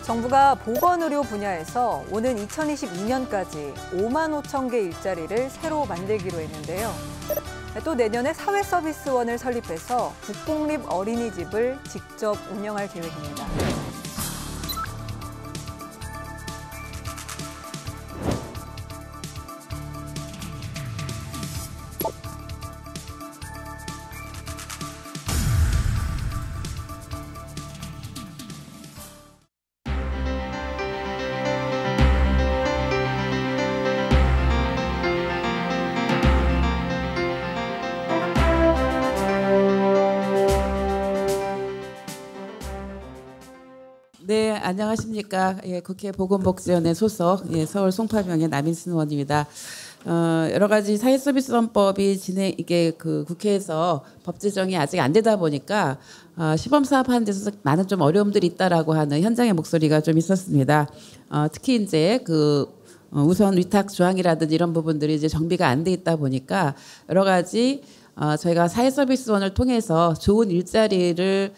정부가 보건의료 분야에서 오는 2022년까지 5만 5천 개 일자리를 새로 만들기로 했는데요. 또 내년에 사회서비스원을 설립해서 국공립 어린이집을 직접 운영할 계획입니다. 네, 안녕하십니까. 예, 국회 보건복지위원회 소속 서울 송파병의 남인순 의원입니다. 여러 가지 사회서비스원법이 이게 그 국회에서 법 제정이 아직 안 되다 보니까 시범 사업하는 데서 많은 좀 어려움들이 있다라고 하는 현장의 목소리가 좀 있었습니다. 특히 이제 우선 위탁 조항이라든지 이런 부분들이 이제 정비가 안 돼 있다 보니까 여러 가지 저희가 사회서비스원을 통해서 좋은 일자리를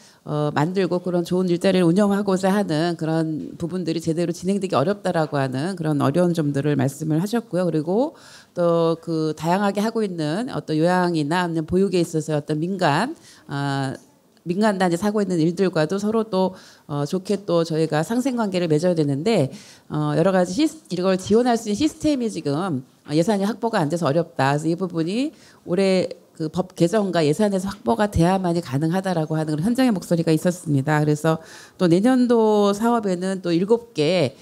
만들고 그런 좋은 일자리를 운영하고자 하는 그런 부분들이 제대로 진행되기 어렵다라고 하는 그런 어려운 점들을 말씀을 하셨고요. 그리고 또 그 다양하게 하고 있는 어떤 요양이나 아니면 보육에 있어서 어떤 민간단지 하고 있는 일들과도 서로 또 좋게 또 저희가 상생관계를 맺어야 되는데 여러 가지 이걸 지원할 수 있는 시스템이 지금 예산이 확보가 안 돼서 어렵다. 그래서 이 부분이 올해 그 법 개정과 예산에서 확보가 돼야만이 가능하다라고 하는 그런 현장의 목소리가 있었습니다. 그래서 또 내년도 사업에는 또 7개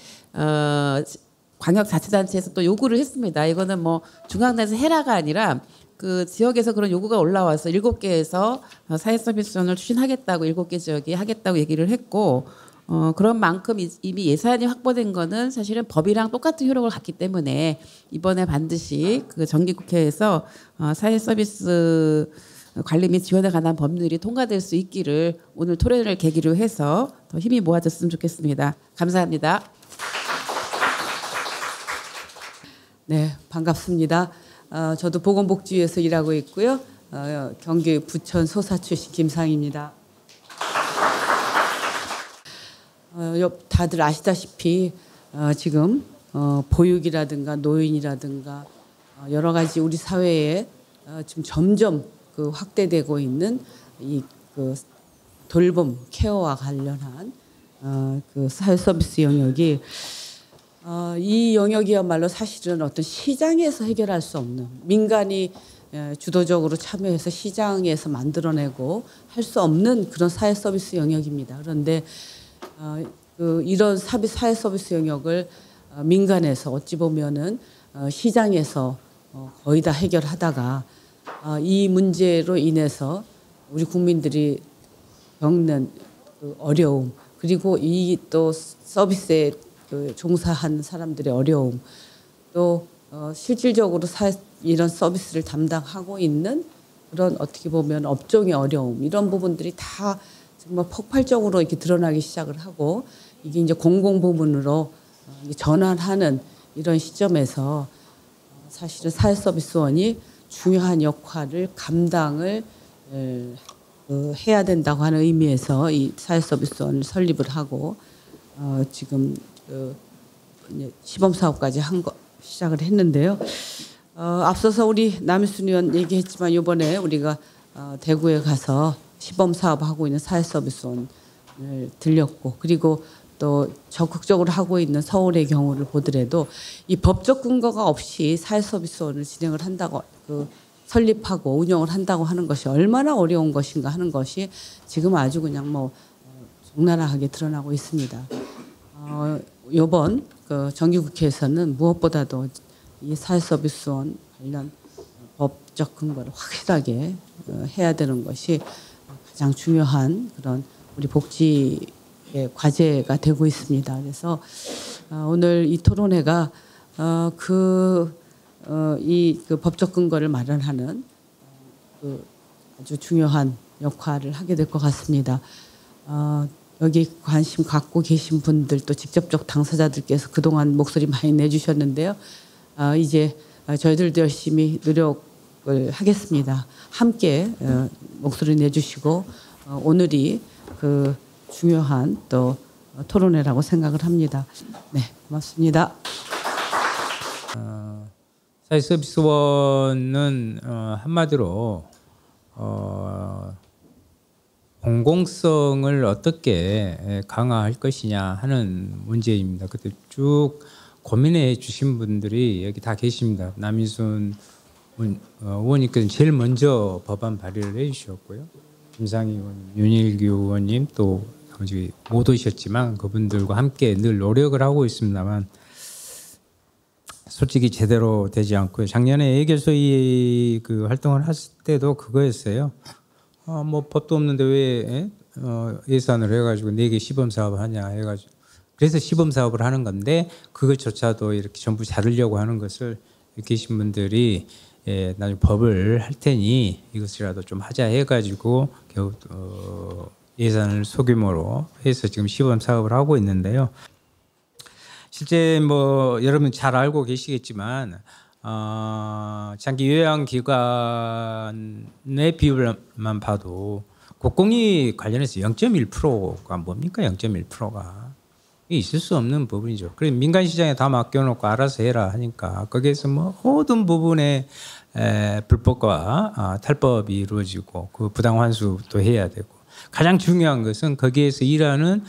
광역자치단체에서 또 요구를 했습니다. 이거는 뭐 중앙에서 해라가 아니라 그 지역에서 그런 요구가 올라와서 7개에서 사회서비스원을 추진하겠다고 7개 지역이 하겠다고 얘기를 했고 그런 만큼 이미 예산이 확보된 거는 사실은 법이랑 똑같은 효력을 갖기 때문에 이번에 반드시 그 정기국회에서 사회서비스 관리 및 지원에 관한 법률이 통과될 수 있기를 오늘 토론을 계기로 해서 더 힘이 모아졌으면 좋겠습니다. 감사합니다. 네, 반갑습니다. 저도 보건복지위에서 일하고 있고요. 경기 부천 소사 출신 김상입니다. 다들 아시다시피 지금 보육이라든가 노인이라든가 여러 가지 우리 사회에 지금 점점 그 확대되고 있는 이 그 돌봄 케어와 관련한 그 사회서비스 영역이 이 영역이야말로 사실은 어떤 시장에서 해결할 수 없는 민간이 주도적으로 참여해서 시장에서 만들어내고 할 수 없는 그런 사회서비스 영역입니다. 그런데 이런 사회서비스 영역을 민간에서 어찌 보면은 시장에서 거의 다 해결하다가 이 문제로 인해서 우리 국민들이 겪는 그 어려움 그리고 이 또 서비스에 종사하는 사람들의 어려움 또 실질적으로 이런 서비스를 담당하고 있는 그런 어떻게 보면 업종의 어려움 이런 부분들이 다 정말 폭발적으로 이렇게 드러나기 시작을 하고 이게 이제 공공부문으로 전환하는 이런 시점에서 사실은 사회서비스원이 중요한 역할을 감당을 해야 된다고 하는 의미에서 이 사회서비스원을 설립을 하고 지금 시범사업까지 시작을 했는데요. 앞서서 우리 남인순 의원 얘기했지만 이번에 우리가 대구에 가서 시범사업하고 있는 사회서비스원을 들렸고 그리고 또 적극적으로 하고 있는 서울의 경우를 보더라도 이 법적 근거가 없이 사회서비스원을 진행을 한다고 설립하고 운영을 한다고 하는 것이 얼마나 어려운 것인가 하는 것이 지금 아주 그냥 뭐 적나라하게 드러나고 있습니다. 이번 정기국회에서는 무엇보다도 이 사회서비스원 관련 법적 근거를 확실하게 해야 되는 것이 가장 중요한 그런 우리 복지의 과제가 되고 있습니다. 그래서 오늘 이 토론회가 이 법적 근거를 마련하는 아주 중요한 역할을 하게 될 것 같습니다. 여기 관심 갖고 계신 분들 또 직접적 당사자들께서 그동안 목소리 많이 내주셨는데요. 이제 저희들도 열심히 노력을 하겠습니다. 함께 목소리 내주시고 오늘이 그 중요한 또 토론회라고 생각을 합니다. 네, 고맙습니다. 사회서비스원은 한마디로 공공성을 어떻게 강화할 것이냐 하는 문제입니다. 그때 쭉 고민해 주신 분들이 여기 다 계십니다. 남인순 의원님께서는 제일 먼저 법안 발의를 해주셨고요. 김상희 의원님, 윤일규 의원님 또 나머지 못 오셨지만 그분들과 함께 늘 노력을 하고 있습니다만 솔직히 제대로 되지 않고요. 작년에 예결소위 그 활동을 했을 때도 그거였어요. 뭐 법도 없는데 왜 예산을 해가지고 4개 시범 사업을 하냐 해가지고 그래서 시범 사업을 하는 건데 그것조차도 이렇게 전부 자르려고 하는 것을 계신 분들이 나중에 법을 할 테니 이것이라도 좀 하자 해가지고 겨우 예산을 소규모로 해서 지금 시범 사업을 하고 있는데요. 실제 뭐 여러분 잘 알고 계시겠지만 장기 요양기관의 비율만 봐도 국공립 관련해서 0.1%가 뭡니까? 0.1%가 있을 수 없는 부분이죠. 그래 민간 시장에 다 맡겨놓고 알아서 해라 하니까 거기에서 뭐 모든 부분에 불법과 탈법이 이루어지고 그 부당 환수도 해야 되고 가장 중요한 것은 거기에서 일하는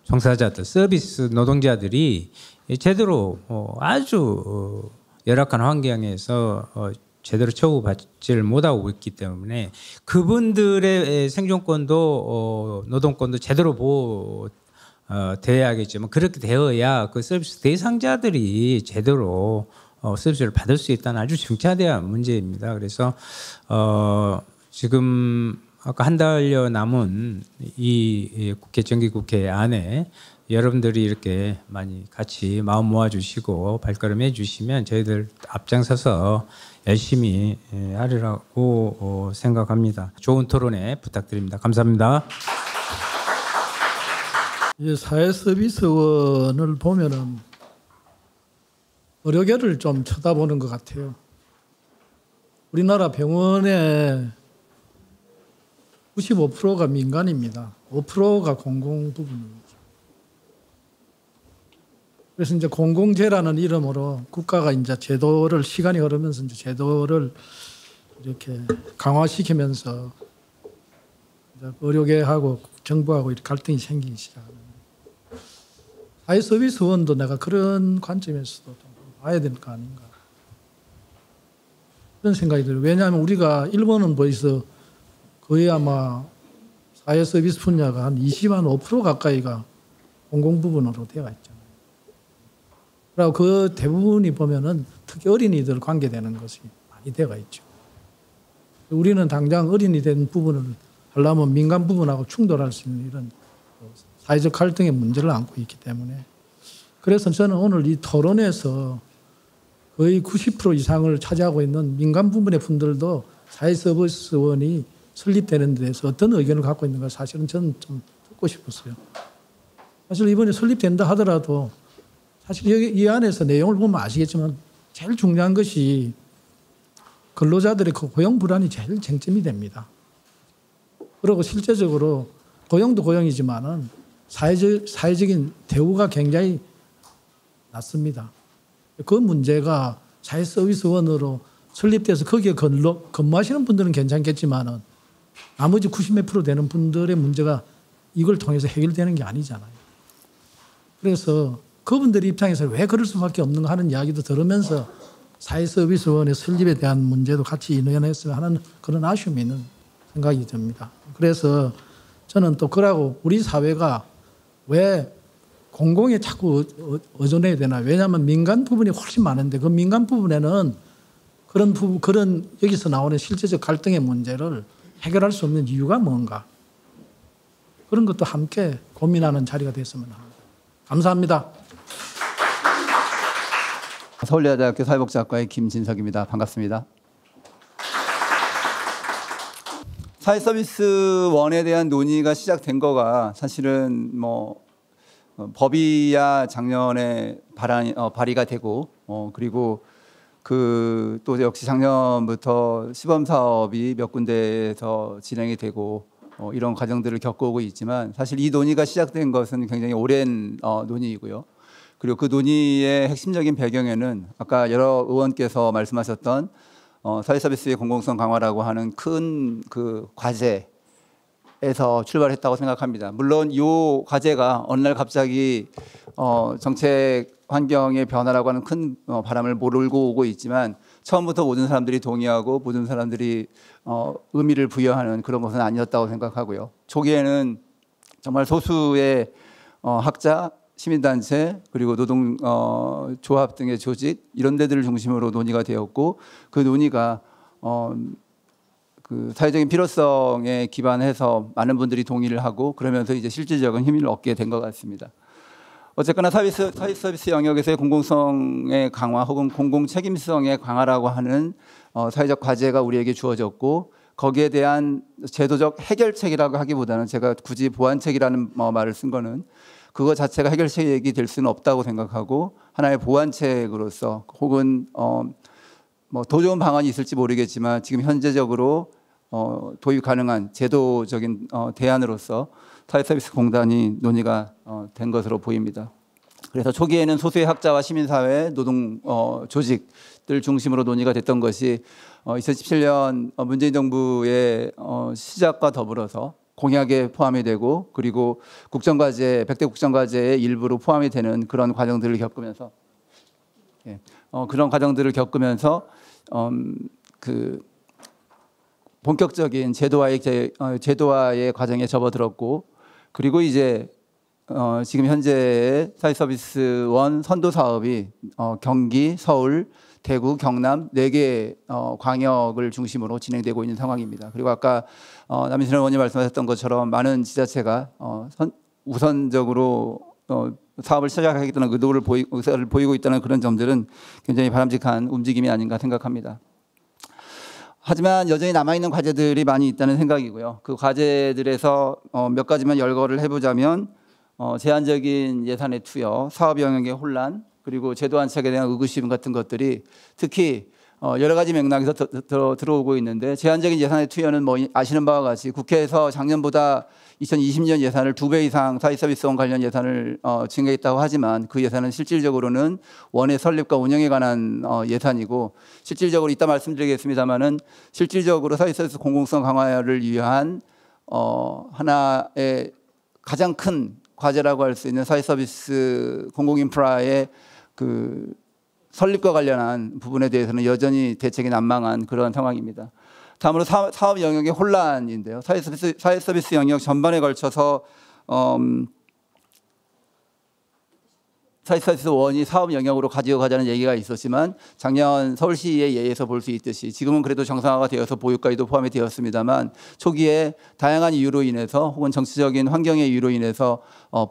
종사자들, 서비스 노동자들이 제대로 아주 열악한 환경에서 제대로 처우받지를 못하고 있기 때문에 그분들의 생존권도 노동권도 제대로 보호돼야겠지만 그렇게 되어야 그 서비스 대상자들이 제대로 서비스를 받을 수 있다는 아주 중차대한 문제입니다. 그래서 지금 아까 한 달여 남은 이 정기국회 안에 여러분들이 이렇게 많이 같이 마음 모아주시고 발걸음해 주시면 저희들 앞장서서 열심히 하리라고 생각합니다. 좋은 토론회 부탁드립니다. 감사합니다. 사회서비스원을 보면은 의료계를 좀 쳐다보는 것 같아요. 우리나라 병원의 95%가 민간입니다. 5%가 공공 부분입니다. 그래서 이제 공공재라는 이름으로 국가가 이제 제도를 시간이 흐르면서 이제 제도를 이렇게 강화시키면서 이제 의료계하고 정부하고 이렇게 갈등이 생기기 시작합니다. 사회서비스원도 내가 그런 관점에서도 좀 봐야 될 거 아닌가 그런 생각이 들어요. 왜냐하면 우리가 일본은 벌써 거의 아마 사회서비스 분야가 한 20한 5% 가까이가 공공부문으로 되어 있잖아요. 그리고 그 대부분이 보면은 특히 어린이들 관계되는 것이 많이 되어 있죠. 우리는 당장 어린이 된 부분을 하려면 민간 부분하고 충돌할 수 있는 이런 사회적 갈등의 문제를 안고 있기 때문에 그래서 저는 오늘 이 토론에서 거의 90% 이상을 차지하고 있는 민간 부분의 분들도 사회서비스원이 설립되는 데 대해서 어떤 의견을 갖고 있는가 사실은 저는 좀 듣고 싶었어요. 사실 이번에 설립된다 하더라도 사실 여기 이 안에서 내용을 보면 아시겠지만 제일 중요한 것이 근로자들의 그 고용 불안이 제일 쟁점이 됩니다. 그리고 실제적으로 고용도 고용이지만은 사회적인 대우가 굉장히 낮습니다. 그 문제가 사회서비스원으로 설립돼서 거기에 근무하시는 분들은 괜찮겠지만은 나머지 90몇 프로 되는 분들의 문제가 이걸 통해서 해결되는 게 아니잖아요. 그래서 그분들 입장에서 왜 그럴 수밖에 없는가 하는 이야기도 들으면서 사회서비스원의 설립에 대한 문제도 같이 인연했으면 하는 그런 아쉬움이 있는 생각이 듭니다. 그래서 저는 또 그러고 우리 사회가 왜 공공에 자꾸 의존해야 되나. 왜냐하면 민간 부분이 훨씬 많은데 그 민간 부분에는 그런 여기서 나오는 실제적 갈등의 문제를 해결할 수 없는 이유가 뭔가. 그런 것도 함께 고민하는 자리가 됐으면 합니다. 감사합니다. 서울여자대학교 사회복지학과의 김진석입니다. 반갑습니다. 사회서비스원에 대한 논의가 시작된 거가 사실은 뭐 법이야 작년에 발의가 되고 그리고 또 역시 작년부터 시범 사업이 몇 군데에서 진행이 되고 이런 과정들을 겪어오고 있지만 사실 이 논의가 시작된 것은 굉장히 오랜 논의이고요. 그리고 그 논의의 핵심적인 배경에는 아까 여러 의원께서 말씀하셨던 사회서비스의 공공성 강화라고 하는 큰 그 과제에서 출발했다고 생각합니다. 물론 이 과제가 어느 날 갑자기 정책 환경의 변화라고 하는 큰 바람을 몰고 오고 있지만 처음부터 모든 사람들이 동의하고 모든 사람들이 의미를 부여하는 그런 것은 아니었다고 생각하고요. 초기에는 정말 소수의 학자, 시민단체 그리고 노동 조합 등의 조직 이런 데들을 중심으로 논의가 되었고 그 논의가 그 사회적인 필요성에 기반해서 많은 분들이 동의를 하고 그러면서 이제 실질적인 힘을 얻게 된 것 같습니다. 어쨌거나 사회서비스 영역에서의 공공성의 강화 혹은 공공책임성의 강화라고 하는 사회적 과제가 우리에게 주어졌고 거기에 대한 제도적 해결책이라고 하기보다는 제가 굳이 보완책이라는 말을 쓴 거는 그거 자체가 해결책이 될 수는 없다고 생각하고 하나의 보완책으로서 혹은 뭐 더 좋은 방안이 있을지 모르겠지만 지금 현재적으로 도입 가능한 제도적인 대안으로서 사회서비스 공단이 논의가 된 것으로 보입니다. 그래서 초기에는 소수의 학자와 시민사회, 노동 조직들 중심으로 논의가 됐던 것이 2017년 문재인 정부의 시작과 더불어서 공약에 포함이 되고 그리고 국정과제, 100대 국정과제의 일부로 포함이 되는 그런 과정들을 겪으면서 그런 과정들을 겪으면서 그 본격적인 제도화의 과정에 접어들었고 그리고 이제 지금 현재의 사회서비스 원 선도 사업이 경기, 서울, 대구, 경남 4개 광역을 중심으로 진행되고 있는 상황입니다. 그리고 아까 남인순 의원님 말씀하셨던 것처럼 많은 지자체가 우선적으로 사업을 시작하겠다는 의사를 보이고 있다는 그런 점들은 굉장히 바람직한 움직임이 아닌가 생각합니다. 하지만 여전히 남아있는 과제들이 많이 있다는 생각이고요. 그 과제들에서 몇 가지만 열거를 해보자면 제한적인 예산의 투여, 사업 영역의 혼란, 그리고 제도 안착에 대한 의구심 같은 것들이 특히 여러 가지 맥락에서 들어오고 있는데 제한적인 예산의 투여는 뭐 아시는 바와 같이 국회에서 작년보다 2020년 예산을 2배 이상 사회서비스원 관련 예산을 증가했다고 하지만 그 예산은 실질적으로는 원의 설립과 운영에 관한 예산이고 실질적으로 이따 말씀드리겠습니다마는 실질적으로 사회서비스 공공성 강화를 위한 하나의 가장 큰 과제라고 할 수 있는 사회서비스 공공인프라의 그 설립과 관련한 부분에 대해서는 여전히 대책이 난망한 그런 상황입니다. 다음으로 사업 영역의 혼란인데요. 사회서비스 영역 전반에 걸쳐서 사회서비스 원이 사업 영역으로 가지고 가자는 얘기가 있었지만 작년 서울시의 예에서 볼 수 있듯이 지금은 그래도 정상화가 되어서 보육까지도 포함이 되었습니다만 초기에 다양한 이유로 인해서 혹은 정치적인 환경의 이유로 인해서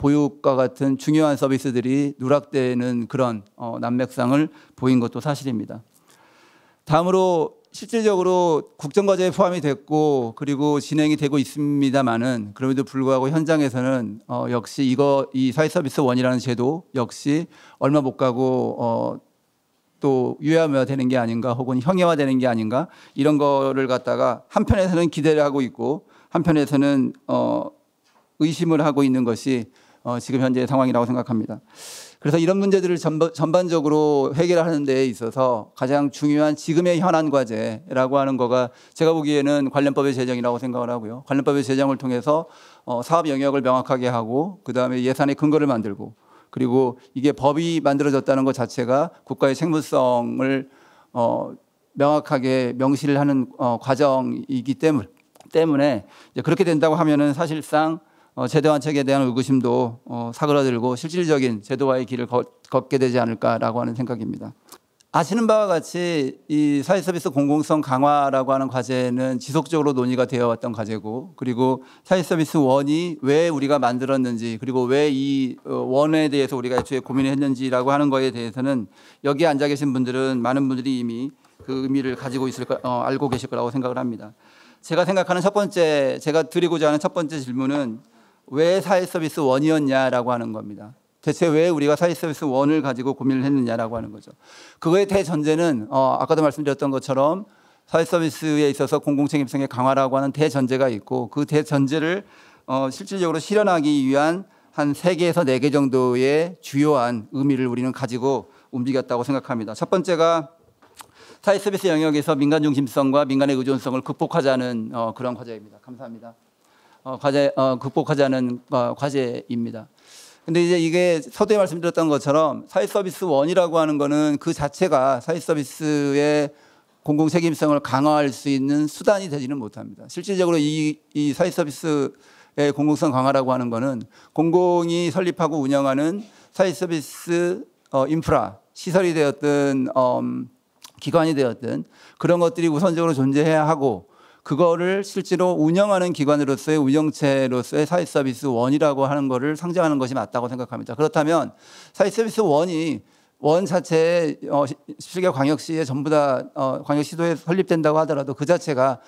보육과 같은 중요한 서비스들이 누락되는 그런 난맥상을 보인 것도 사실입니다. 다음으로 실질적으로 국정과제에 포함이 됐고 그리고 진행이 되고 있습니다만은 그럼에도 불구하고 현장에서는 역시 이 사회서비스 원이라는 제도 역시 얼마 못 가고 또 유야무야되는 게 아닌가 혹은 형해화되는 게 아닌가 이런 거를 갖다가 한편에서는 기대를 하고 있고 한편에서는 의심을 하고 있는 것이 지금 현재의 상황이라고 생각합니다. 그래서 이런 문제들을 전반적으로 해결하는 데에 있어서 가장 중요한 지금의 현안 과제라고 하는 거가 제가 보기에는 관련법의 제정이라고 생각을 하고요. 관련법의 제정을 통해서 사업 영역을 명확하게 하고 그다음에 예산의 근거를 만들고 그리고 이게 법이 만들어졌다는 것 자체가 국가의 책무성을 명확하게 명시를 하는 과정이기 때문에 이제 그렇게 된다고 하면은 사실상 제도 안착에 대한 의구심도 사그라들고 실질적인 제도화의 길을 걷게 되지 않을까라고 하는 생각입니다. 아시는 바와 같이 이 사회서비스 공공성 강화라고 하는 과제는 지속적으로 논의가 되어 왔던 과제고 그리고 사회서비스 원이 왜 우리가 만들었는지 그리고 왜 이 원에 대해서 우리가 애초에 고민을 했는지라고 하는 거에 대해서는 여기에 앉아 계신 분들은 많은 분들이 이미 그 의미를 가지고 알고 계실 거라고 생각을 합니다. 제가 생각하는 제가 드리고자 하는 첫 번째 질문은 왜 사회서비스 원이었냐라고 하는 겁니다. 대체 왜 우리가 사회서비스 원을 가지고 고민을 했느냐라고 하는 거죠. 그거의 대전제는 아까도 말씀드렸던 것처럼 사회 서비스에 있어서 공공책임성의 강화라고 하는 대전제가 있고 그 대전제를 실질적으로 실현하기 위한 한 3개에서 4개 정도의 주요한 의미를 우리는 가지고 움직였다고 생각합니다. 첫 번째가 사회 서비스 영역에서 민간 중심성과 민간의 의존성을 극복하자는 그런 과제입니다. 감사합니다. 극복하자는 과제입니다. 근데 이제 이게 서두에 말씀드렸던 것처럼 사회 서비스 원이라고 하는 거는 그 자체가 사회 서비스의 공공 책임성을 강화할 수 있는 수단이 되지는 못합니다. 실질적으로 이 사회 서비스의 공공성 강화라고 하는 거는 공공이 설립하고 운영하는 사회 서비스 인프라 시설이 되었든 기관이 되었든 그런 것들이 우선적으로 존재해야 하고 그거를 실제로 운영하는 기관으로서의 운영체로서의 사회 서비스 원이라고 하는 거를 상정하는 것이 맞다고 생각합니다. 그렇다면 사회 서비스 원 자체에 실계 광역시에 전부 다 광역시도에 설립된다고 하더라도 그 자체가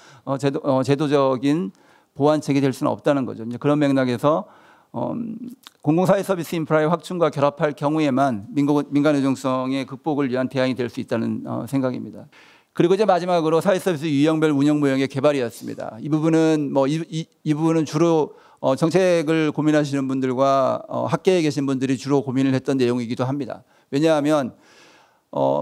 제도적인 보완책이 될 수는 없다는 거죠. 이제 그런 맥락에서 공공사회 서비스 인프라의 확충과 결합할 경우에만 민간 의존성의 극복을 위한 대안이 될 수 있다는 생각입니다. 그리고 이제 마지막으로 사회 서비스 유형별 운영 모형의 개발이었습니다. 이 부분은 이 부분은 주로 정책을 고민하시는 분들과 학계에 계신 분들이 주로 고민을 했던 내용이기도 합니다. 왜냐하면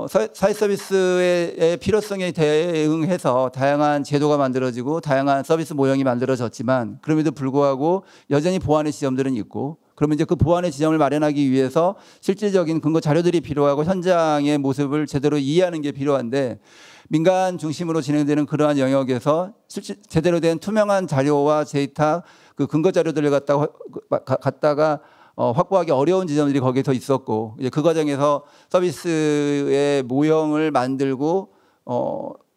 사회 서비스의 필요성에 대응해서 다양한 제도가 만들어지고 다양한 서비스 모형이 만들어졌지만 그럼에도 불구하고 여전히 보완의 지점들은 있고 그러면 이제 그 보완의 지점을 마련하기 위해서 실질적인 근거 자료들이 필요하고 현장의 모습을 제대로 이해하는 게 필요한데 민간 중심으로 진행되는 그러한 영역에서 제대로 된 투명한 자료와 데이터 그 근거 자료들을 갖다가 확보하기 어려운 지점들이 거기서 있었고 이제 그 과정에서 서비스의 모형을 만들고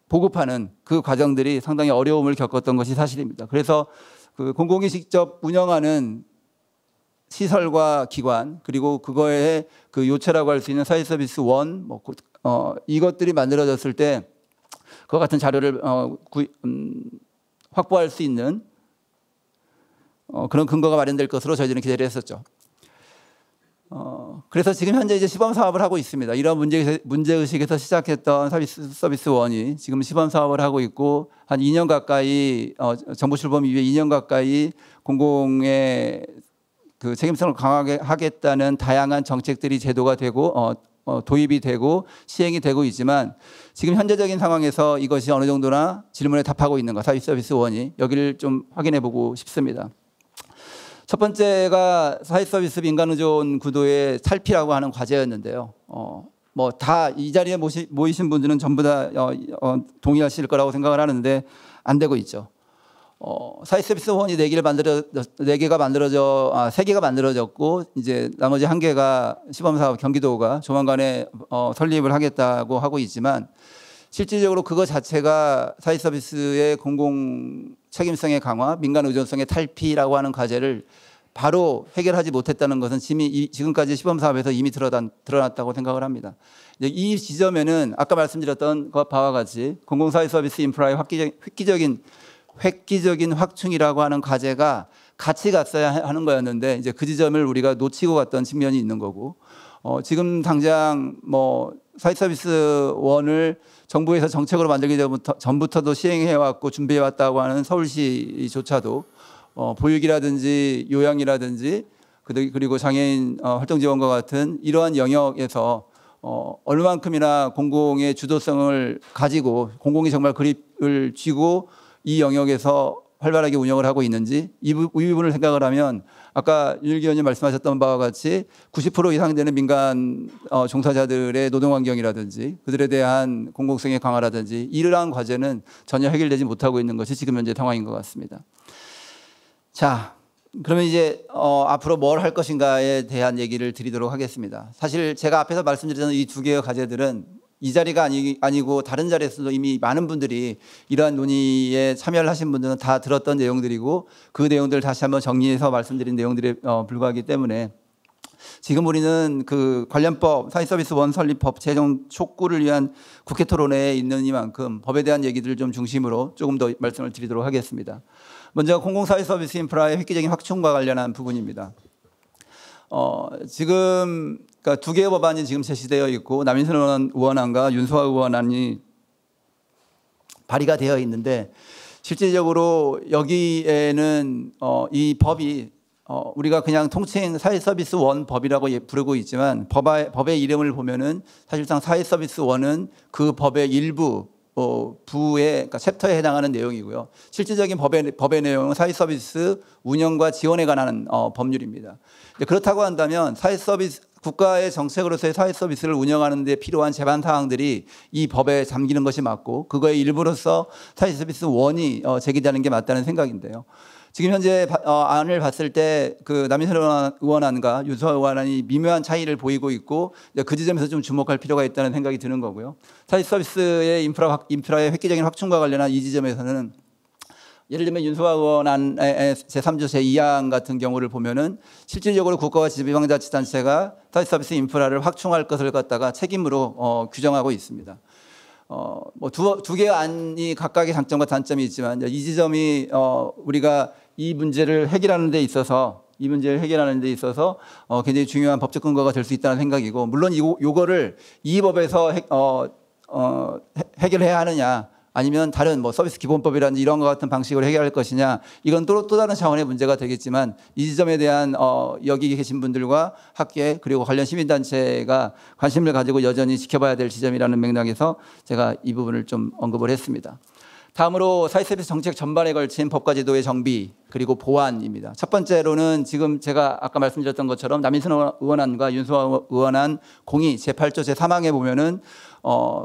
보급하는 그 과정들이 상당히 어려움을 겪었던 것이 사실입니다. 그래서 그 공공이 직접 운영하는 시설과 기관 그리고 그거의 그 요체라고 할 수 있는 사회 서비스 원 이것들이 만들어졌을 때 그와 같은 자료를 확보할 수 있는 그런 근거가 마련될 것으로 저희들은 기대를 했었죠. 그래서 지금 현재 이제 시범 사업을 하고 있습니다. 이런 문제의식에서 시작했던 서비스 원이 지금 시범 사업을 하고 있고 한 2년 가까이 정부 출범 이후에 2년 가까이 공공의 그 책임성을 강하게 하겠다는 다양한 정책들이 제도가 되고 도입이 되고 시행이 되고 있지만 지금 현재적인 상황에서 이것이 어느 정도나 질문에 답하고 있는가 사회 서비스 원이 여기를 좀 확인해 보고 싶습니다. 첫 번째가 사회 서비스 민간 의존 구도의 탈피라고 하는 과제였는데요. 뭐 다 이 자리에 모이신 분들은 전부 다 동의하실 거라고 생각을 하는데 안 되고 있죠. 사회 서비스 원이 3개가 만들어졌고 이제 나머지 1개가 시범 사업 경기도가 조만간에 설립을 하겠다고 하고 있지만 실질적으로 그거 자체가 사회 서비스의 공공 책임성의 강화, 민간 의존성의 탈피라고 하는 과제를 바로 해결하지 못했다는 것은 지금까지 시범 사업에서 이미 드러났다고 생각을 합니다. 이 지점에는 아까 말씀드렸던 바와 같이 공공사회 서비스 인프라의 획기적인 확충이라고 하는 과제가 같이 갔어야 하는 거였는데 이제 그 지점을 우리가 놓치고 갔던 측면이 있는 거고 지금 당장 뭐 사회 서비스 원을 정부에서 정책으로 만들기 전부터도 시행해 왔고 준비해 왔다고 하는 서울시조차도 보육이라든지 요양이라든지 그리고 장애인 활동 지원과 같은 이러한 영역에서 얼마만큼이나 공공의 주도성을 가지고 공공이 정말 그립을 쥐고 이 영역에서 활발하게 운영을 하고 있는지 이 부분을 생각을 하면 아까 윤일기 의원님 말씀하셨던 바와 같이 90% 이상 되는 민간 종사자들의 노동환경이라든지 그들에 대한 공공성의 강화라든지 이러한 과제는 전혀 해결되지 못하고 있는 것이 지금 현재 상황인 것 같습니다. 자, 그러면 이제 앞으로 뭘 할 것인가에 대한 얘기를 드리도록 하겠습니다. 사실 제가 앞에서 말씀드렸던 이 2개의 과제들은 이 자리가 아니고 다른 자리에서도 이미 많은 분들이 이러한 논의에 참여를 하신 분들은 다 들었던 내용들이고 그 내용들을 다시 한번 정리해서 말씀드린 내용들에 불과하기 때문에 지금 우리는 그 관련법 사회서비스 원 설립법 제정 촉구를 위한 국회 토론회에 있는 이만큼 법에 대한 얘기들을 좀 중심으로 조금 더 말씀을 드리도록 하겠습니다. 먼저 공공사회서비스 인프라의 획기적인 확충과 관련한 부분입니다. 지금 그러니까 2개의 법안이 지금 제시되어 있고 남인순 의원안과 윤소아 의원안이 발의가 되어 있는데 실질적으로 여기에는 이 법이 우리가 그냥 통칭 사회서비스 1 법이라고 부르고 있지만 법의 이름을 보면은 사실상 사회서비스 1은 그 법의 일부 부의 그러니까 챕터에 해당하는 내용이고요. 실질적인 법의 내용은 사회서비스 운영과 지원에 관한 법률입니다. 그렇다고 한다면 사회서비스 국가의 정책으로서의 사회서비스를 운영하는 데 필요한 제반 사항들이 이 법에 잠기는 것이 맞고 그거의 일부로서 사회서비스 1이 제기되는 게 맞다는 생각인데요. 지금 현재 안을 봤을 때 그 남인순 의원안과 윤소아 의원안이 미묘한 차이를 보이고 있고 그 지점에서 좀 주목할 필요가 있다는 생각이 드는 거고요. 사회서비스의 인프라의 획기적인 확충과 관련한 이 지점에서는 예를 들면 윤소아 의원안의 제3조 제2항 같은 경우를 보면은 실질적으로 국가와 지방자치단체가 사회서비스 인프라를 확충할 것을 갖다가 책임으로 규정하고 있습니다. 뭐 두 개의 안이 각각의 장점과 단점이 있지만 이 지점이 우리가 이 문제를 해결하는 데 있어서 굉장히 중요한 법적 근거가 될 수 있다는 생각이고 물론 이거를 이 법에서 해결해야 하느냐 아니면 다른 뭐 서비스 기본법이라든지 이런 것 같은 방식으로 해결할 것이냐 이건 또 다른 차원의 문제가 되겠지만 이 지점에 대한 여기 계신 분들과 학계 그리고 관련 시민단체가 관심을 가지고 여전히 지켜봐야 될 지점이라는 맥락에서 제가 이 부분을 좀 언급을 했습니다. 다음으로 사회서비스 정책 전반에 걸친 법과 제도의 정비 그리고 보완입니다. 첫 번째로는 지금 제가 아까 말씀드렸던 것처럼 남인순 의원안과 윤소아 의원안 공의 제8조 제3항에 보면은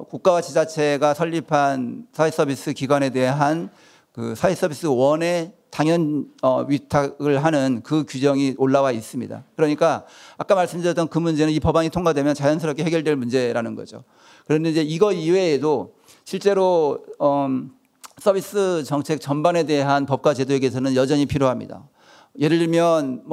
국가와 지자체가 설립한 사회서비스 기관에 대한 그 사회서비스 1의 당연 위탁을 하는 그 규정이 올라와 있습니다. 그러니까 아까 말씀드렸던 그 문제는 이 법안이 통과되면 자연스럽게 해결될 문제라는 거죠. 그런데 이제 이거 이외에도 실제로 서비스 정책 전반에 대한 법과 제도에 개선은 여전히 필요합니다. 예를 들면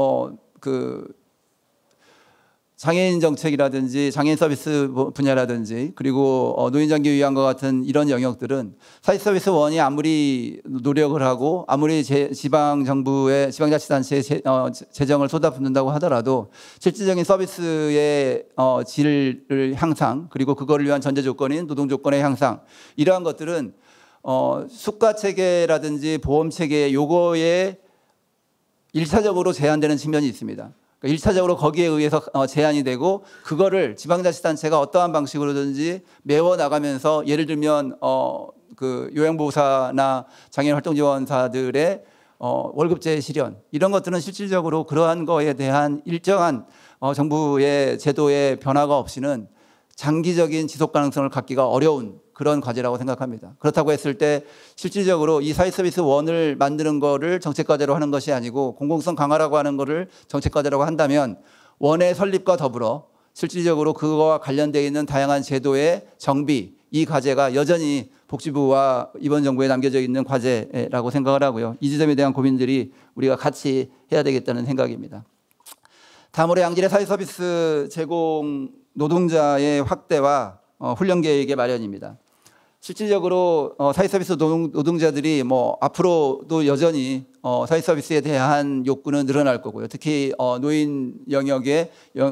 장애인 정책이라든지 장애인 서비스 분야라든지 그리고 노인장기 위안과 같은 이런 영역들은 사회서비스 1이 아무리 노력을 하고 아무리 지방정부의 지방자치단체의 재정을 쏟아붓는다고 하더라도 실질적인 서비스의 질을 향상 그리고 그거를 위한 전제 조건인 노동 조건의 향상 이러한 것들은 수가 체계라든지 보험 체계 요거에 1차적으로 제한되는 측면이 있습니다. 그러니까 1차적으로 거기에 의해서 제한이 되고 그거를 지방자치단체가 어떠한 방식으로든지 메워 나가면서 예를 들면 그 요양보호사나 장애인 활동지원사들의 월급제 실현 이런 것들은 실질적으로 그러한 거에 대한 일정한 정부의 제도의 변화가 없이는 장기적인 지속 가능성을 갖기가 어려운 그런 과제라고 생각합니다. 그렇다고 했을 때 실질적으로 이 사회서비스 1을 만드는 거를 정책과제로 하는 것이 아니고 공공성 강화라고 하는 거를 정책과제라고 한다면 1의 설립과 더불어 실질적으로 그거와 관련되어 있는 다양한 제도의 정비 이 과제가 여전히 복지부와 이번 정부에 남겨져 있는 과제라고 생각을 하고요. 이 지점에 대한 고민들이 우리가 같이 해야 되겠다는 생각입니다. 다음으로 양질의 사회서비스 제공 노동자의 확대와 훈련 계획의 마련입니다. 실질적으로 사회서비스 노동자들이 뭐 앞으로도 여전히 사회서비스에 대한 욕구는 늘어날 거고요. 특히 노인 영역의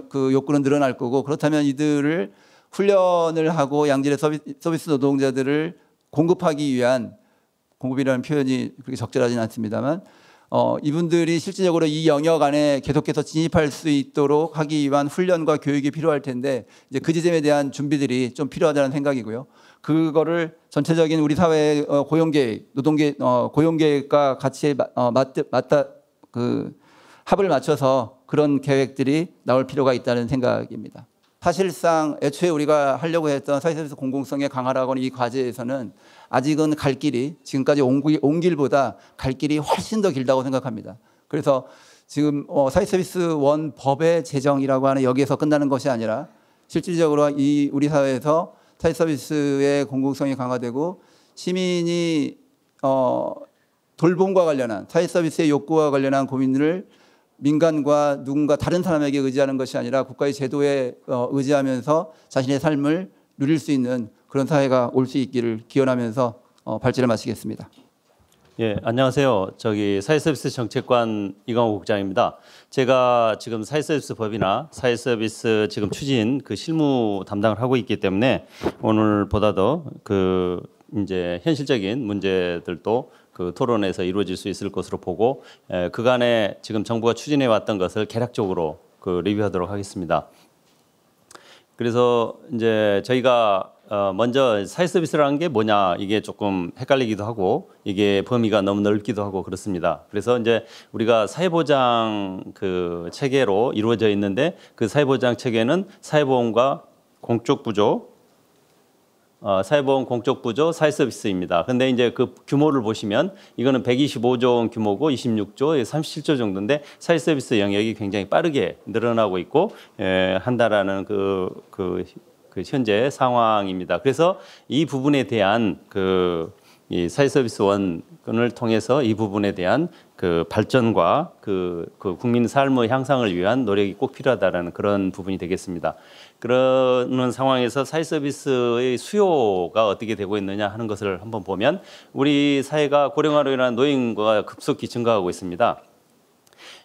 그 욕구는 늘어날 거고 그렇다면 이들을 훈련을 하고 양질의 서비스 노동자들을 공급하기 위한 공급이라는 표현이 그렇게 적절하지는 않습니다만 이분들이 실질적으로 이 영역 안에 계속해서 진입할 수 있도록 하기 위한 훈련과 교육이 필요할 텐데 이제 그 지점에 대한 준비들이 좀 필요하다는 생각이고요. 그거를 전체적인 우리 사회의 고용계획, 고용계획과 같이 합을 맞춰서 그런 계획들이 나올 필요가 있다는 생각입니다. 사실상 애초에 우리가 하려고 했던 사회서비스 공공성의 강화라고는 이 과제에서는 아직은 갈 길이 지금까지 온 길보다 갈 길이 훨씬 더 길다고 생각합니다. 그래서 지금 사회서비스 1 법의 제정이라고 하는 여기에서 끝나는 것이 아니라 실질적으로 이 우리 사회에서 사회서비스의 공공성이 강화되고 시민이 돌봄과 관련한 사회서비스의 욕구와 관련한 고민을 민간과 누군가 다른 사람에게 의지하는 것이 아니라 국가의 제도에 의지하면서 자신의 삶을 누릴 수 있는 그런 사회가 올 수 있기를 기원하면서 발제를 마치겠습니다. 예, 안녕하세요. 사회서비스 정책관 이광호 국장입니다. 제가 지금 사회서비스 법이나 사회서비스 지금 추진 그 실무 담당을 하고 있기 때문에 오늘보다 더 이제 현실적인 문제들도 그 토론에서 이루어질 수 있을 것으로 보고 그간에 지금 정부가 추진해 왔던 것을 개략적으로 그 리뷰하도록 하겠습니다. 그래서 이제 저희가 먼저 사회 서비스라는 게 뭐냐 이게 조금 헷갈리기도 하고 이게 범위가 너무 넓기도 하고 그렇습니다. 그래서 이제 우리가 사회보장 그 체계로 이루어져 있는데 그 사회보장 체계는 사회보험과 공적 부조, 사회보험 공적 부조 사회 서비스입니다. 근데 이제 그 규모를 보시면 이거는 125조 원 규모고 26조, 37조 정도인데 사회 서비스 영역이 굉장히 빠르게 늘어나고 있고 한다라는 그 현재 상황입니다. 그래서 이 부분에 대한 이 사회 서비스원을 통해서 이 부분에 대한 그 발전과 그 국민 삶의 향상을 위한 노력이 꼭 필요하다라는 그런 부분이 되겠습니다. 그러는 상황에서 사회 서비스의 수요가 어떻게 되고 있느냐 하는 것을 한번 보면 우리 사회가 고령화로 인한 노인과 급속히 증가하고 있습니다.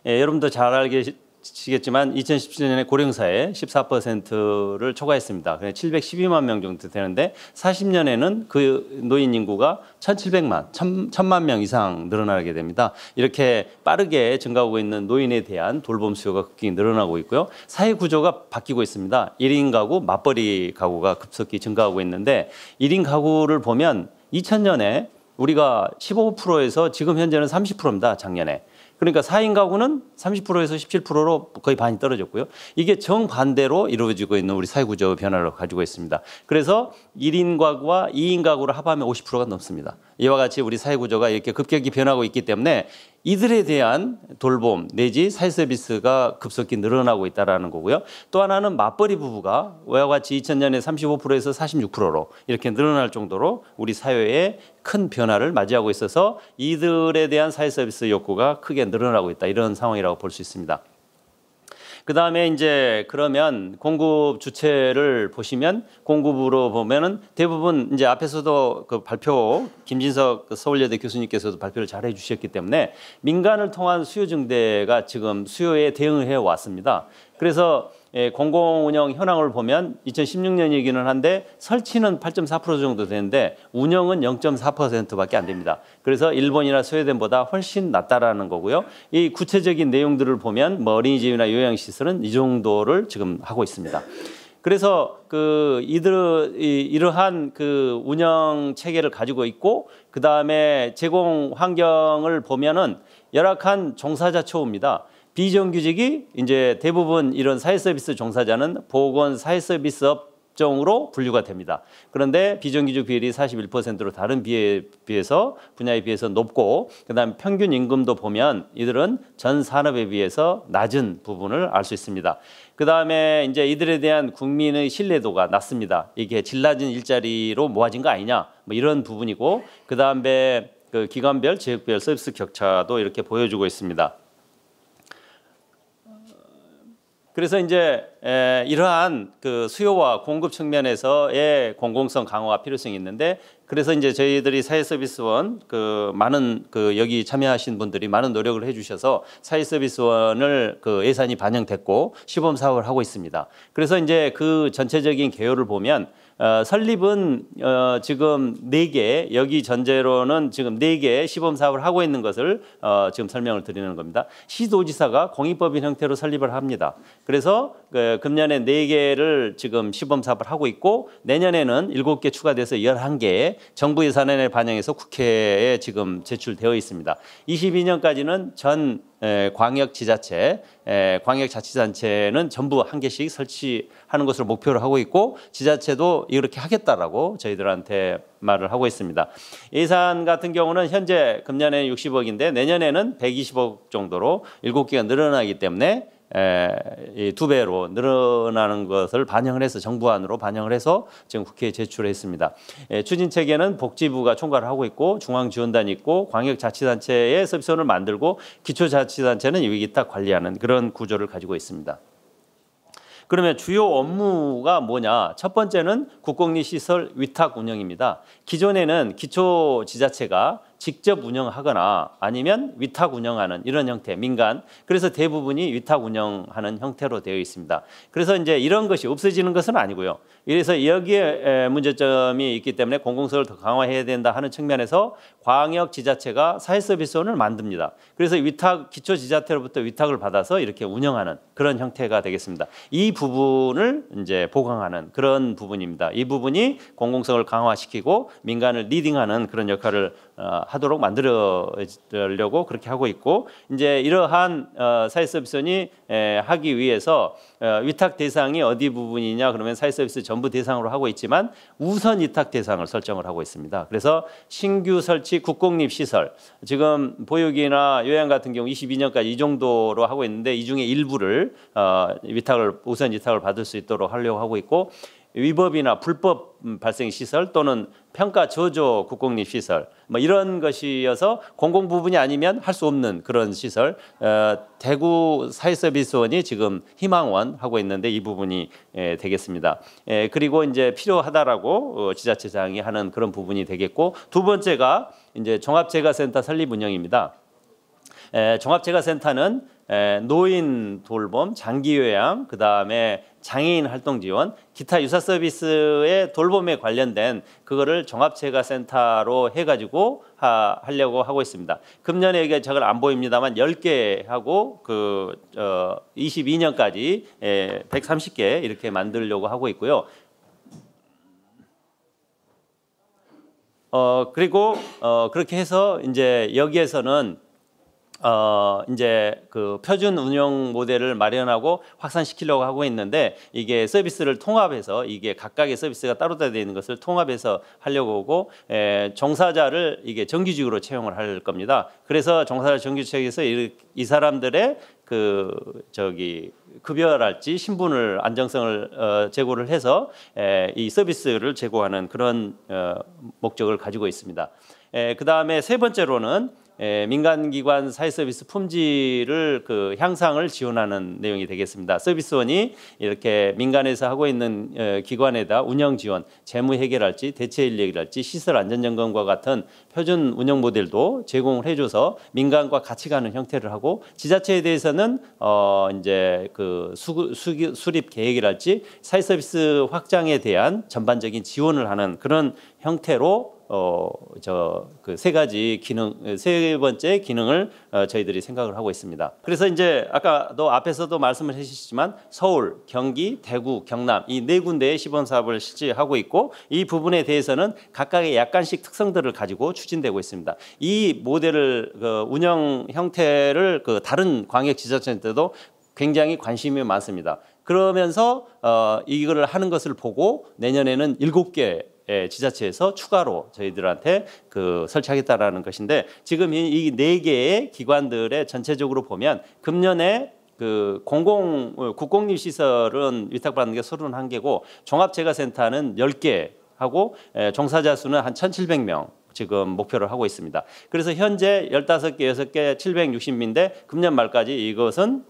여러분도 잘 알겠지만 2017년에 고령사회 14%를 초과했습니다. 712만 명 정도 되는데 40년에는 그 노인 인구가 1,700만 명 이상 늘어나게 됩니다. 이렇게 빠르게 증가하고 있는 노인에 대한 돌봄 수요가 급격히 늘어나고 있고요. 사회 구조가 바뀌고 있습니다. 1인 가구, 맞벌이 가구가 급속히 증가하고 있는데 1인 가구를 보면 2000년에 우리가 15%에서 지금 현재는 30%입니다. 작년에. 그러니까 4인 가구는 30%에서 17%로 거의 반이 떨어졌고요. 이게 정반대로 이루어지고 있는 우리 사회구조 변화를 가지고 있습니다. 그래서 1인 가구와 2인 가구를 합하면 50%가 넘습니다. 이와 같이 우리 사회구조가 이렇게 급격히 변하고 있기 때문에 이들에 대한 돌봄 내지 사회 서비스가 급속히 늘어나고 있다는 거고요. 또 하나는 맞벌이 부부가 이와 같이 2000년에 35%에서 46%로 이렇게 늘어날 정도로 우리 사회에 큰 변화를 맞이하고 있어서 이들에 대한 사회 서비스 욕구가 크게 늘어나고 있다. 이런 상황이라고 볼 수 있습니다. 그 다음에 이제 그러면 공급 주체를 보시면 공급으로 보면은 대부분 이제 앞에서도 그 발표 김진석 서울여대 교수님께서도 발표를 잘 해주셨기 때문에 민간을 통한 수요 증대가 지금 수요에 대응해 왔습니다. 그래서 공공운영 현황을 보면 2016년이기는 한데 설치는 8.4% 정도 되는데 운영은 0.4%밖에 안 됩니다. 그래서 일본이나 스웨덴보다 훨씬 낮다라는 거고요. 이 구체적인 내용들을 보면 뭐 어린이집이나 요양시설은 이 정도를 지금 하고 있습니다. 그래서 이러한 그 운영 체계를 가지고 있고 그 다음에 제공 환경을 보면은 열악한 종사자 처우입니다. 비정규직이 이제 대부분 이런 사회 서비스 종사자는 보건 사회 서비스 업종으로 분류가 됩니다. 그런데 비정규직 비율이 41%로 다른 분야에 비해서 높고 그다음에 평균 임금도 보면 이들은 전 산업에 비해서 낮은 부분을 알 수 있습니다. 그다음에 이제 이들에 대한 국민의 신뢰도가 낮습니다. 이게 질 낮은 일자리로 모아진 거 아니냐 뭐 이런 부분이고 그다음에 그 기관별 지역별 서비스 격차도 이렇게 보여주고 있습니다. 그래서 이제 이러한 그 수요와 공급 측면에서의 공공성 강화가 필요성이 있는데 그래서 이제 저희들이 사회서비스원 많은 여기 참여하신 분들이 많은 노력을 해주셔서 사회서비스원을 예산이 반영됐고 시범 사업을 하고 있습니다. 그래서 이제 그 전체적인 개요를 보면 설립은 지금 4개 여기 전제로는 지금 4개 시범 사업을 하고 있는 것을 지금 설명을 드리는 겁니다. 시도지사가 공익법인 형태로 설립을 합니다. 그래서 금년에 4개를 지금 시범 사업을 하고 있고 내년에는 7개 추가돼서 11개 정부 예산안에 반영해서 국회에 지금 제출되어 있습니다. 22년까지는 전 광역지자체, 광역자치단체는 전부 1개씩 설치하는 것으로 목표를 하고 있고 지자체도 이렇게 하겠다라고 저희들한테 말을 하고 있습니다. 예산 같은 경우는 현재 금년에 60억인데 내년에는 120억 정도로 7개가 늘어나기 때문에 2배로 늘어나는 것을 반영을 해서 정부안으로 반영을 해서 지금 국회에 제출했습니다. 추진 체계는 복지부가 총괄을 하고 있고 중앙지원단이 있고 광역자치단체의 서비스원을 만들고 기초자치단체는 여기 딱 관리하는 그런 구조를 가지고 있습니다. 그러면 주요 업무가 뭐냐? 첫 번째는 국공립시설 위탁 운영입니다. 기존에는 기초지자체가 직접 운영하거나 아니면 위탁 운영하는 이런 형태, 민간. 그래서 대부분이 위탁 운영하는 형태로 되어 있습니다. 그래서 이제 이런 것이 없어지는 것은 아니고요. 이래서 여기에 문제점이 있기 때문에 공공성을 더 강화해야 된다 하는 측면에서 광역 지자체가 사회서비스원을 만듭니다. 그래서 위탁 기초 지자체로부터 위탁을 받아서 이렇게 운영하는 그런 형태가 되겠습니다. 이 부분을 이제 보강하는 그런 부분입니다. 이 부분이 공공성을 강화시키고 민간을 리딩하는 그런 역할을 하도록 만들려고 그렇게 하고 있고, 이제 이러한 사회서비스원이 하기 위해서 위탁 대상이 어디 부분이냐 그러면 사회서비스 전부 대상으로 하고 있지만 우선 위탁 대상을 설정을 하고 있습니다. 그래서 신규 설치 국공립시설, 지금 보육이나 요양 같은 경우 22년까지 이 정도로 하고 있는데 이 중에 일부를 우선 위탁을 받을 수 있도록 하려고 하고 있고, 위법이나 불법 발생 시설 또는 평가 저조 국공립 시설 뭐 이런 것이어서 공공 부분이 아니면 할 수 없는 그런 시설, 대구 사회서비스원이 지금 희망원 하고 있는데 이 부분이 되겠습니다. 그리고 이제 필요하다라고 지자체장이 하는 그런 부분이 되겠고, 두 번째가 이제 종합재가센터 설립 운영입니다. 종합재가센터는 노인 돌봄, 장기 요양, 그다음에 장애인 활동 지원, 기타 유사 서비스의 돌봄에 관련된 그거를 종합재가센터로 해가지고 하려고 하고 있습니다. 금년에 이게 저걸 안 보입니다만 10개 하고 22년까지 130개 이렇게 만들려고 하고 있고요. 그리고 그렇게 해서 이제 여기에서는 이제 그 표준 운영 모델을 마련하고 확산시키려고 하고 있는데, 이게 서비스를 통합해서 이게 각각의 서비스가 따로 되어 있는 것을 통합해서 하려고 하고, 종사자를 이게 정규직으로 채용을 할 겁니다. 그래서 종사자 정규직에서 이 사람들의 급여랄지 신분을 안정성을 제고를 해서 이 서비스를 제고하는 그런 목적을 가지고 있습니다. 그 다음에 세 번째로는 민간기관 사회서비스 품질을 향상을 지원하는 내용이 되겠습니다. 서비스원이 이렇게 민간에서 하고 있는 기관에다 운영 지원, 재무 해결할지, 대체 인력이랄지, 시설 안전점검과 같은 표준 운영 모델도 제공을 해줘서 민간과 같이 가는 형태를 하고, 지자체에 대해서는 이제 수립 계획이랄지 사회서비스 확장에 대한 전반적인 지원을 하는 그런 형태로 세 가지 기능, 세 번째 기능을 저희들이 생각을 하고 있습니다. 그래서 이제 아까도 앞에서도 말씀을 해주셨지만 서울, 경기, 대구, 경남 이 네 군데의 시범 사업을 실시하고 있고, 이 부분에 대해서는 각각의 약간씩 특성들을 가지고 추진되고 있습니다. 이 모델을 운영 형태를 다른 광역 지자체들도 굉장히 관심이 많습니다. 그러면서 이거를 하는 것을 보고 내년에는 7개 지자체에서 추가로 저희들한테 설치하겠다라는 것인데, 지금 이 4개의 기관들의 전체적으로 보면 금년에 국공립 시설은 위탁받는 게 31개고 종합재가센터는 10개 하고 종사자 수는 한 1,700명 지금 목표를 하고 있습니다. 그래서 현재 15개, 6개, 760인데 금년 말까지 이것은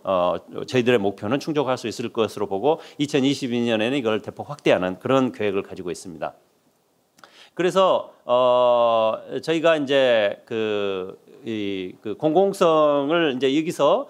저희들의 목표는 충족할 수 있을 것으로 보고 2022년에는 이걸 대폭 확대하는 그런 계획을 가지고 있습니다. 그래서 저희가 이제 공공성을 이제 여기서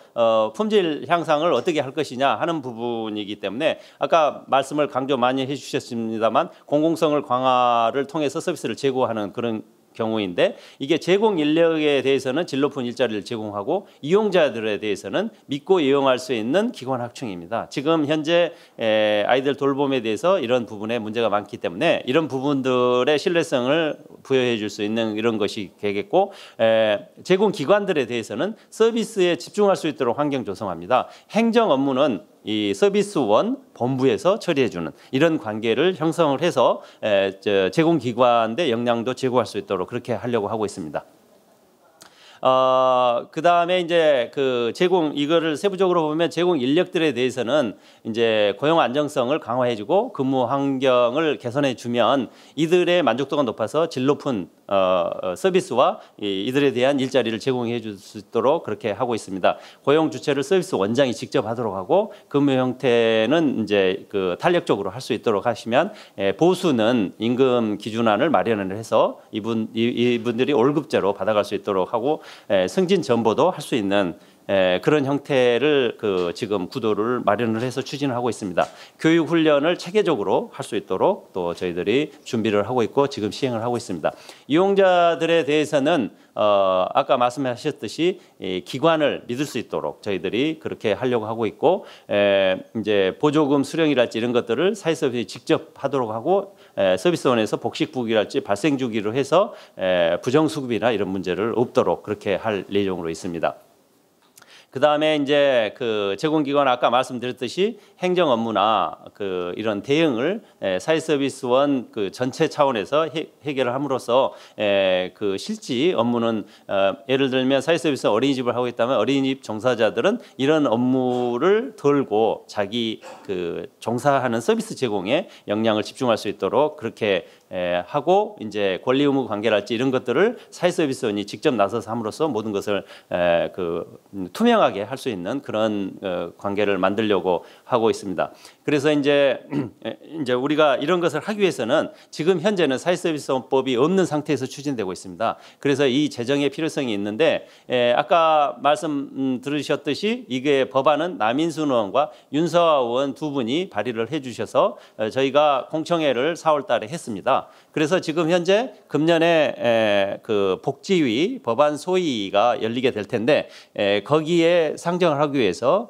품질 향상을 어떻게 할 것이냐 하는 부분이기 때문에 아까 말씀을 강조 많이 해주셨습니다만, 공공성을 강화를 통해서 서비스를 제공하는 그런 경우인데, 이게 제공 인력에 대해서는 질 높은 일자리를 제공하고 이용자들에 대해서는 믿고 이용할 수 있는 기관 확충입니다. 지금 현재 아이들 돌봄에 대해서 이런 부분에 문제가 많기 때문에 이런 부분들의 신뢰성을 부여해 줄 수 있는 이런 것이 되겠고, 제공 기관들에 대해서는 서비스에 집중할 수 있도록 환경 조성합니다. 행정 업무는 이 서비스원 본부에서 처리해주는 이런 관계를 형성을 해서 제공기관의 역량도 제고할 수 있도록 그렇게 하려고 하고 있습니다. 그 다음에 이제 그 제공 이거를 세부적으로 보면 제공 인력들에 대해서는 이제 고용 안정성을 강화해주고 근무 환경을 개선해주면 이들의 만족도가 높아서 질 높은 서비스와 이들에 대한 일자리를 제공해 줄 수 있도록 그렇게 하고 있습니다. 고용 주체를 서비스 원장이 직접 하도록 하고 근무 형태는 이제 그 탄력적으로 할 수 있도록 하시면 보수는 임금 기준안을 마련을 해서 이분들이 월급제로 받아갈 수 있도록 하고 승진 전보도 할 수 있는 그런 형태를 그 지금 구도를 마련을 해서 추진을 하고 있습니다. 교육 훈련을 체계적으로 할 수 있도록 또 저희들이 준비를 하고 있고 지금 시행을 하고 있습니다. 이용자들에 대해서는 아까 말씀하셨듯이 기관을 믿을 수 있도록 저희들이 그렇게 하려고 하고 있고 이제 보조금 수령이랄지 이런 것들을 사회서비스 직접 하도록 하고 서비스원에서 복식부기랄지 발생주기로 해서 부정수급이나 이런 문제를 없도록 그렇게 할 예정으로 있습니다. 그 다음에 이제 그 제공기관 아까 말씀드렸듯이 행정 업무나 그 이런 대응을 사회서비스원 그 전체 차원에서 해결을 함으로써 그 실지 업무는 예를 들면 사회서비스 어린이집을 하고 있다면 어린이집 종사자들은 이런 업무를 덜고 자기 그 종사하는 서비스 제공에 역량을 집중할 수 있도록 그렇게 하고 이제 권리 의무 관계랄지 이런 것들을 사회서비스원이 직접 나서서 함으로써 모든 것을 그 투명하게 할 수 있는 그런 관계를 만들려고 하고 있습니다. 그래서 이제 우리가 이런 것을 하기 위해서는 지금 현재는 사회서비스원법이 없는 상태에서 추진되고 있습니다. 그래서 이 제정의 필요성이 있는데 아까 말씀 들으셨듯이 이게 법안은 남인순 의원과 윤서아 의원 두 분이 발의를 해주셔서 저희가 공청회를 4월 달에 했습니다. 그래서 지금 현재 금년에 그 복지위 법안 소위가 열리게 될 텐데 거기에 상정을 하기 위해서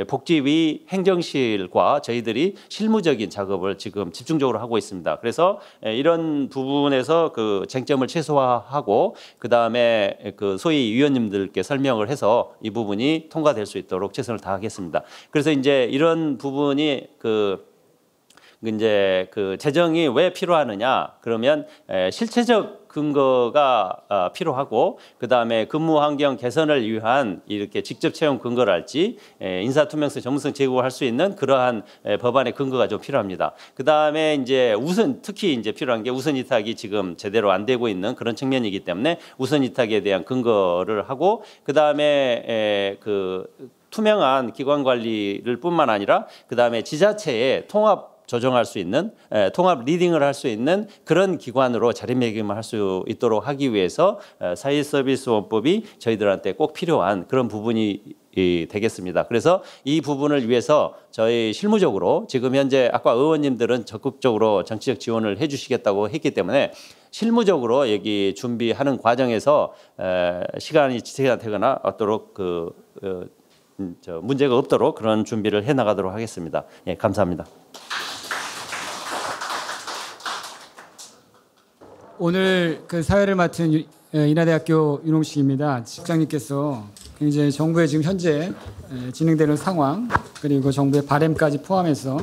복지위 행정실과 저희들이 실무적인 작업을 지금 집중적으로 하고 있습니다. 그래서 이런 부분에서 그 쟁점을 최소화하고 그 다음에 그 소위 위원님들께 설명을 해서 이 부분이 통과될 수 있도록 최선을 다하겠습니다. 그래서 이제 이런 부분이 이제 그 재정이 왜 필요하느냐 그러면 실체적 근거가 필요하고 그 다음에 근무 환경 개선을 위한 이렇게 직접 채용 근거랄지 인사 투명성 전문성 제고할 수 있는 그러한 법안의 근거가 좀 필요합니다. 그 다음에 이제 특히 이제 필요한 게 우선 위탁이 지금 제대로 안 되고 있는 그런 측면이기 때문에 우선 위탁에 대한 근거를 하고 그 다음에 그 투명한 기관 관리를 뿐만 아니라 그 다음에 지자체의 통합 조정할 수 있는 통합 리딩을 할 수 있는 그런 기관으로 자리매김을 할 수 있도록 하기 위해서 사회서비스원법이 저희들한테 꼭 필요한 그런 부분이 되겠습니다. 그래서 이 부분을 위해서 저희 실무적으로 지금 현재 아까 의원님들은 적극적으로 정치적 지원을 해주시겠다고 했기 때문에 실무적으로 여기 준비하는 과정에서 시간이 지체가 되거나 없도록 문제가 없도록 그런 준비를 해 나가도록 하겠습니다. 예, 감사합니다. 오늘 그 사회를 맡은 인하대학교 윤홍식입니다. 직장님께서 굉장히 정부의 지금 현재 진행되는 상황 그리고 정부의 바람까지 포함해서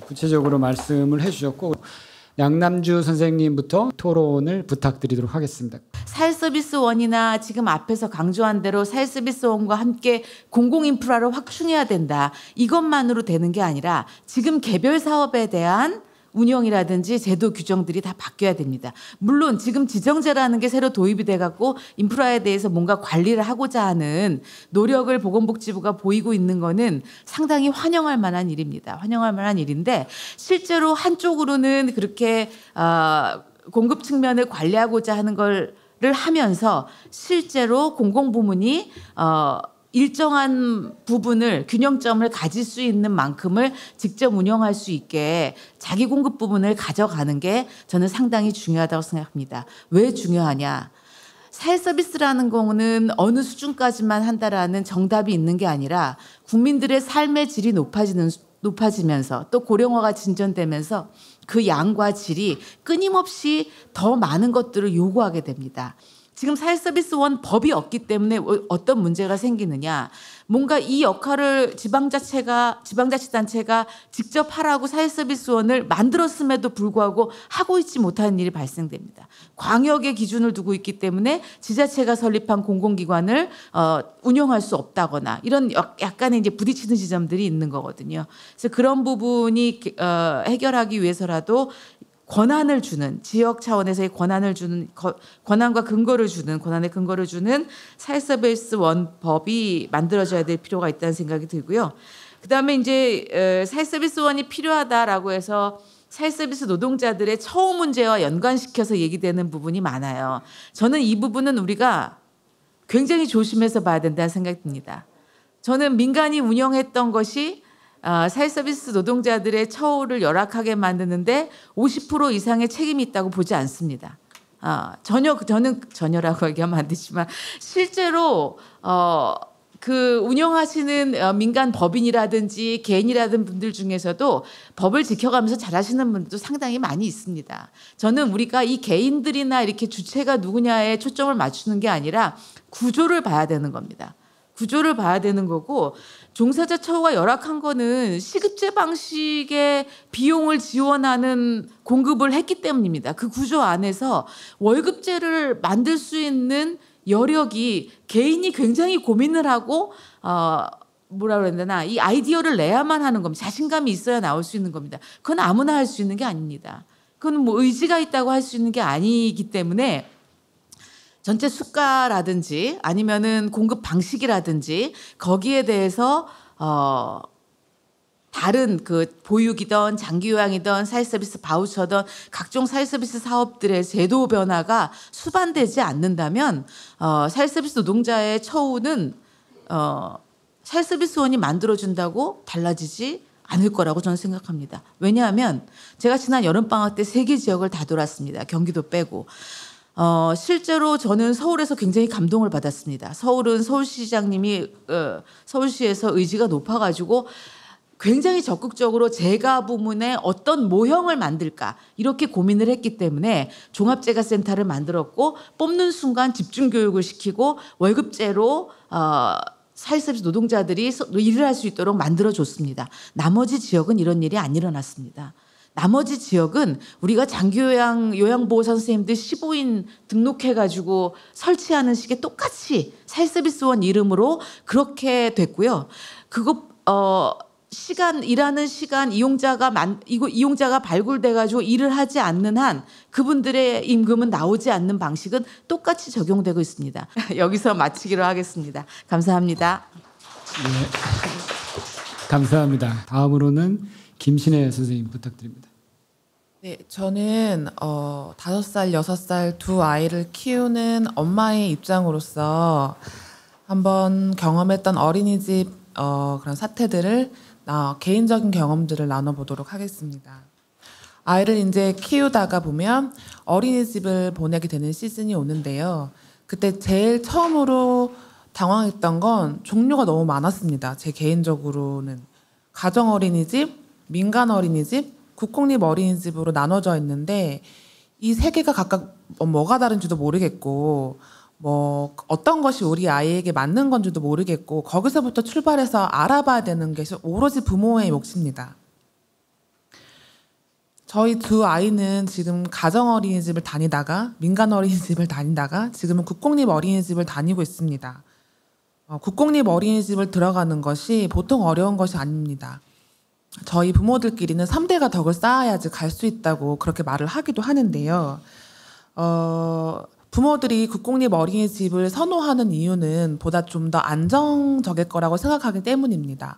구체적으로 말씀을 해주셨고 양남주 선생님부터 토론을 부탁드리도록 하겠습니다. 사회서비스원이나 지금 앞에서 강조한 대로 사회서비스원과 함께 공공인프라를 확충해야 된다. 이것만으로 되는 게 아니라 지금 개별 사업에 대한 운영이라든지 제도 규정들이 다 바뀌어야 됩니다. 물론 지금 지정제라는 게 새로 도입이 돼갖고 인프라에 대해서 뭔가 관리를 하고자 하는 노력을 보건복지부가 보이고 있는 거는 상당히 환영할 만한 일입니다. 환영할 만한 일인데 실제로 한쪽으로는 그렇게 공급 측면을 관리하고자 하는 걸 하면서 실제로 공공부문이 일정한 부분을 균형점을 가질 수 있는 만큼을 직접 운영할 수 있게 자기 공급 부분을 가져가는 게 저는 상당히 중요하다고 생각합니다. 왜 중요하냐? 사회서비스라는 거는 어느 수준까지만 한다라는 정답이 있는 게 아니라 국민들의 삶의 질이 높아지면서 또 고령화가 진전되면서 그 양과 질이 끊임없이 더 많은 것들을 요구하게 됩니다. 지금 사회서비스원 법이 없기 때문에 어떤 문제가 생기느냐. 뭔가 이 역할을 지방자치단체가 직접 하라고 사회서비스원을 만들었음에도 불구하고 하고 있지 못하는 일이 발생됩니다. 광역의 기준을 두고 있기 때문에 지자체가 설립한 공공기관을 운영할 수 없다거나 이런 약간의 이제 부딪히는 지점들이 있는 거거든요. 그래서 그런 부분이 해결하기 위해서라도 권한을 주는 지역 차원에서의 권한을 주는 권한과 근거를 주는 권한의 근거를 주는 사회서비스원 법이 만들어져야 될 필요가 있다는 생각이 들고요. 그다음에 이제 사회서비스원이 필요하다라고 해서 사회서비스 노동자들의 처우 문제와 연관시켜서 얘기되는 부분이 많아요. 저는 이 부분은 우리가 굉장히 조심해서 봐야 된다는 생각이 듭니다. 저는 민간이 운영했던 것이 사회서비스 노동자들의 처우를 열악하게 만드는데 50% 이상의 책임이 있다고 보지 않습니다. 저는 전혀라고 얘기하면 안 되지만 실제로 그 운영하시는 민간 법인이라든지 개인이라든 분들 중에서도 법을 지켜가면서 잘하시는 분들도 상당히 많이 있습니다. 저는 우리가 이 개인들이나 이렇게 주체가 누구냐에 초점을 맞추는 게 아니라 구조를 봐야 되는 겁니다. 구조를 봐야 되는 거고 종사자 처우가 열악한 거는 시급제 방식의 비용을 지원하는 공급을 했기 때문입니다. 그 구조 안에서 월급제를 만들 수 있는 여력이 개인이 굉장히 고민을 하고 뭐라 그래야 되나 이 아이디어를 내야만 하는 겁니다. 자신감이 있어야 나올 수 있는 겁니다. 그건 아무나 할 수 있는 게 아닙니다. 그건 뭐 의지가 있다고 할 수 있는 게 아니기 때문에 전체 수가라든지 아니면은 공급 방식이라든지 거기에 대해서 다른 그 보육이든 장기요양이든 사회서비스 바우처든 각종 사회서비스 사업들의 제도 변화가 수반되지 않는다면 사회서비스 노동자의 처우는 사회서비스원이 만들어준다고 달라지지 않을 거라고 저는 생각합니다. 왜냐하면 제가 지난 여름방학 때 3개 지역을 다 돌았습니다. 경기도 빼고. 실제로 저는 서울에서 굉장히 감동을 받았습니다. 서울은 서울시장님이 서울시에서 의지가 높아가지고 굉장히 적극적으로 재가 부문에 어떤 모형을 만들까 이렇게 고민을 했기 때문에 종합재가센터를 만들었고 뽑는 순간 집중교육을 시키고 월급제로 사회서비스 노동자들이 일을 할 수 있도록 만들어줬습니다. 나머지 지역은 이런 일이 안 일어났습니다. 나머지 지역은 우리가 장기요양 요양보호 선생님들 15인 등록해가지고 설치하는 식의 똑같이 사회서비스원 이름으로 그렇게 됐고요. 그거 일하는 시간 이용자가 발굴돼가지고 일을 하지 않는 한 그분들의 임금은 나오지 않는 방식은 똑같이 적용되고 있습니다. 여기서 마치기로 하겠습니다. 감사합니다. 네. 감사합니다. 다음으로는 김신혜 선생님 부탁드립니다. 네, 저는 5살, 6살 두 아이를 키우는 엄마의 입장으로서 한번 경험했던 어린이집 그런 사태들을 개인적인 경험들을 나눠보도록 하겠습니다. 아이를 이제 키우다가 보면 어린이집을 보내게 되는 시즌이 오는데요. 그때 제일 처음으로 당황했던 건 종류가 너무 많았습니다. 제 개인적으로는 가정 어린이집, 민간 어린이집, 국공립 어린이집으로 나눠져 있는데 이 세 개가 각각 뭐가 다른지도 모르겠고 뭐 어떤 것이 우리 아이에게 맞는 건지도 모르겠고 거기서부터 출발해서 알아봐야 되는 게 오로지 부모의 몫입니다. 저희 두 아이는 지금 가정 어린이집을 다니다가 민간 어린이집을 다니다가 지금은 국공립 어린이집을 다니고 있습니다. 국공립 어린이집을 들어가는 것이 보통 어려운 것이 아닙니다. 저희 부모들끼리는 3대가 덕을 쌓아야지 갈 수 있다고 그렇게 말을 하기도 하는데요. 부모들이 국공립 어린이집을 선호하는 이유는 보다 좀 더 안정적일 거라고 생각하기 때문입니다.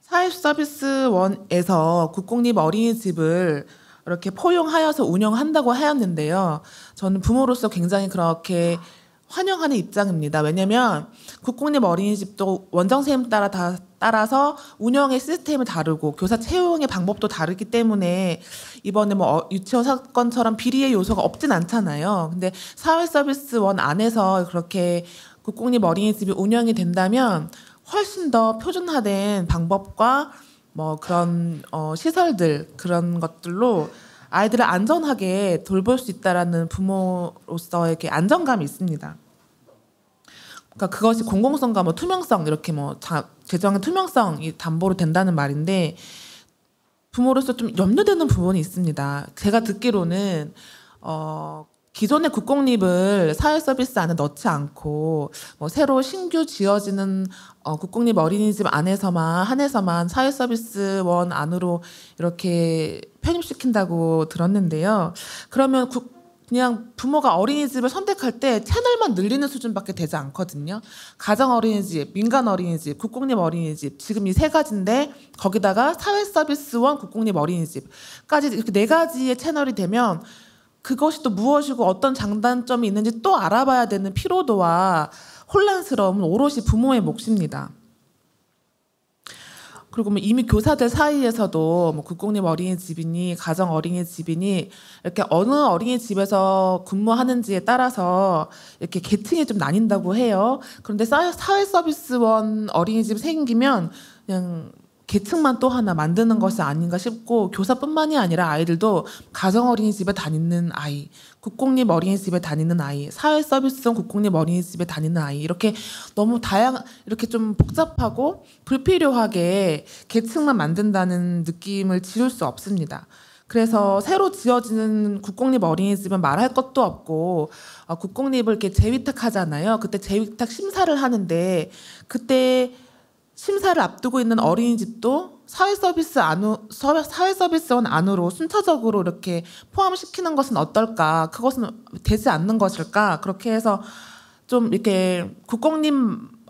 사회서비스원에서 국공립 어린이집을 이렇게 포용하여서 운영한다고 하였는데요. 저는 부모로서 굉장히 그렇게 환영하는 입장입니다. 왜냐하면 국공립 어린이집도 원장 선생님 따라서 운영의 시스템이 다르고 교사 채용의 방법도 다르기 때문에 이번에 뭐 유치원 사건처럼 비리의 요소가 없진 않잖아요. 근데 사회서비스원 안에서 그렇게 국공립 어린이집이 운영이 된다면 훨씬 더 표준화된 방법과 뭐 그런 시설들 그런 것들로 아이들을 안전하게 돌볼 수 있다라는 부모로서의 이렇게 안정감이 있습니다. 그러니까 그것이 공공성과 뭐 투명성 이렇게 뭐 재정의 투명성이 담보로 된다는 말인데 부모로서 좀 염려되는 부분이 있습니다. 제가 듣기로는 기존의 국공립을 사회 서비스 안에 넣지 않고 뭐 새로 신규 지어지는 국공립 어린이집 한해서만 사회 서비스원 안으로 이렇게 편입시킨다고 들었는데요. 그러면 그냥 부모가 어린이집을 선택할 때 채널만 늘리는 수준밖에 되지 않거든요. 가정 어린이집, 민간 어린이집, 국공립 어린이집 지금 이 세 가지인데 거기다가 사회 서비스원 국공립 어린이집까지 이렇게 네 가지의 채널이 되면 그것이 또 무엇이고 어떤 장단점이 있는지 또 알아봐야 되는 피로도와 혼란스러움은 오롯이 부모의 몫입니다. 그리고 뭐 이미 교사들 사이에서도 뭐 국공립 어린이집이니 가정 어린이집이니 이렇게 어느 어린이집에서 근무하는지에 따라서 이렇게 계층이 좀 나뉜다고 해요. 그런데 사회 서비스원 어린이집 생기면 그냥 계층만 또 하나 만드는 것이 아닌가 싶고 교사뿐만이 아니라 아이들도 가정 어린이집에 다니는 아이, 국공립 어린이집에 다니는 아이, 사회 서비스원 국공립 어린이집에 다니는 아이 이렇게 너무 이렇게 좀 복잡하고 불필요하게 계층만 만든다는 느낌을 지울 수 없습니다. 그래서 새로 지어지는 국공립 어린이집은 말할 것도 없고 국공립을 이렇게 재위탁하잖아요. 그때 재위탁 심사를 하는데 그때 심사를 앞두고 있는 어린이집도 사회 서비스원 안으로 순차적으로 이렇게 포함시키는 것은 어떨까? 그것은 되지 않는 것일까? 그렇게 해서 좀 이렇게 국공립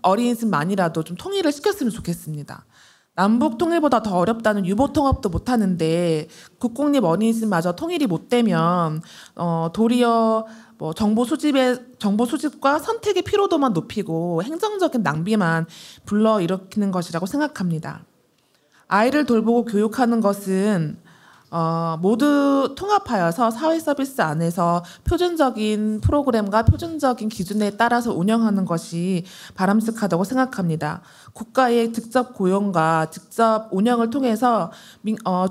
어린이집만이라도 좀 통일을 시켰으면 좋겠습니다. 남북 통일보다 더 어렵다는 유보 통합도 못 하는데 국공립 어린이집마저 통일이 못 되면 도리어 뭐 정보 수집과 선택의 피로도만 높이고 행정적인 낭비만 불러일으키는 것이라고 생각합니다. 아이를 돌보고 교육하는 것은 모두 통합하여서 사회 서비스 안에서 표준적인 프로그램과 표준적인 기준에 따라서 운영하는 것이 바람직하다고 생각합니다. 국가의 직접 고용과 직접 운영을 통해서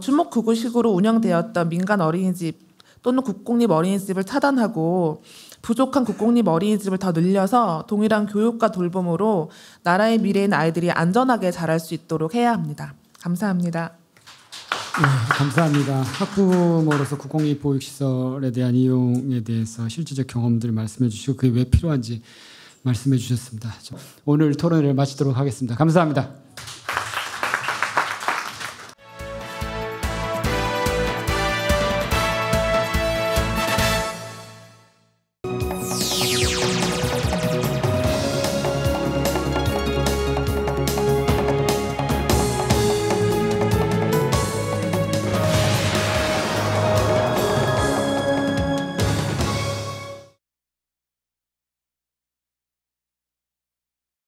주목구구식으로 운영되었던 민간 어린이집 또는 국공립 어린이집을 차단하고 부족한 국공립 어린이집을 더 늘려서 동일한 교육과 돌봄으로 나라의 미래인 아이들이 안전하게 자랄 수 있도록 해야 합니다. 감사합니다. 네, 감사합니다. 학부모로서 국공립 보육시설에 대한 이용에 대해서 실질적 경험들을 말씀해 주시고 그게 왜 필요한지 말씀해 주셨습니다. 오늘 토론회를 마치도록 하겠습니다. 감사합니다.